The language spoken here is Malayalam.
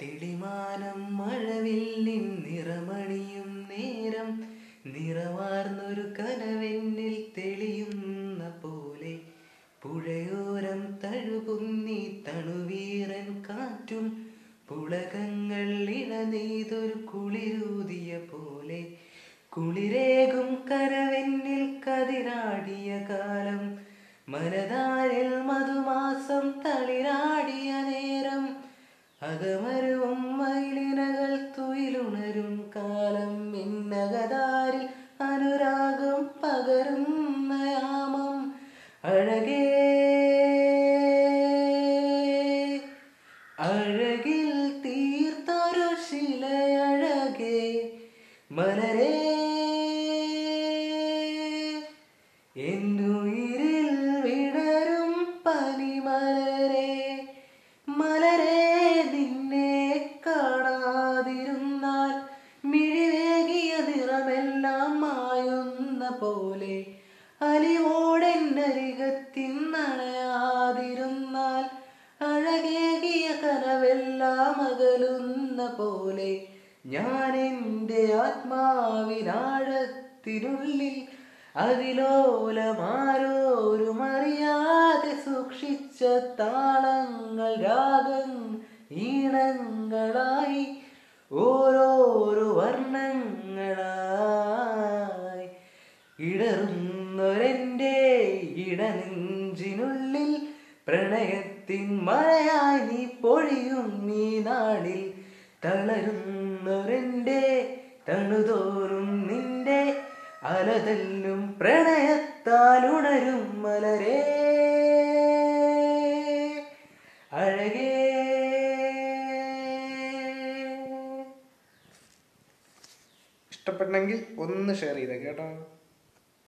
തെളിമാനം മഴവില്ലിൻ നിറമണിയും നേരം നിറവാർന്നൊരു കനവെന്നിൽ തെളിയുന്ന പോലെ പുഴയോരം തഴുകുന്നീ തണുവീറൻ കാറ്റും പുളകങ്ങൾ ഇണനെയ്തൊരു കുളിരൂതിയ പോലെ കുളിരേകും കരവെന്നിൽ കതിരാടിയ കാലം മനതാരിൽ മധുമാസം തളിരാടിയ നേരം അകമരുവും മയിലിനകൾ തുയിലുണരും കാലം ഇന്നകതാരിൽ അനുരാഗം പകരുന്ന യാമം അഴകേ അഴകിൽ തീർത്തൊരു ശിലയഴകേ മലരേ എന്നുയിരിൽ വിടരും പനിമലരേ മലരേ നിന്നെ കാണാതിരുന്നാൽ മിഴിവേകിയ നിറമെല്ലാം മായുന്ന പോലെ അലിവോടെന്നരികത്തിന്നണയാതിരുന്നാൽ അഴകേകിയ കനവെല്ലാം അകലുന്ന പോലെ ഞാൻ എൻ്റെ ആത്മാവിനാഴത്തിനുള്ളിൽ അതിലോലമാരോരും അറിയാതെ സൂക്ഷിച്ച താളങ്ങൾ രാഗങ്ങൾ ഈണങ്ങളായി ഓരോരോ വർണ്ണങ്ങളായി ഇടറുന്നൊരെൻ്റെ ഇടനെഞ്ചിനുള്ളിൽ പ്രണയത്തിൻ മഴയായി നീ പൊഴിയും നീ നാളിൽ തളരുന്നൊരെൻ്റെ തണുതോറും നിന്റെ അലതല്ലും പ്രണയത്താൽ ഉണരും മലരേ അഴകേ. ഇഷ്ടപ്പെട്ടെങ്കിൽ ഒന്ന് ഷെയർ ചെയ്തേ കേട്ടോ.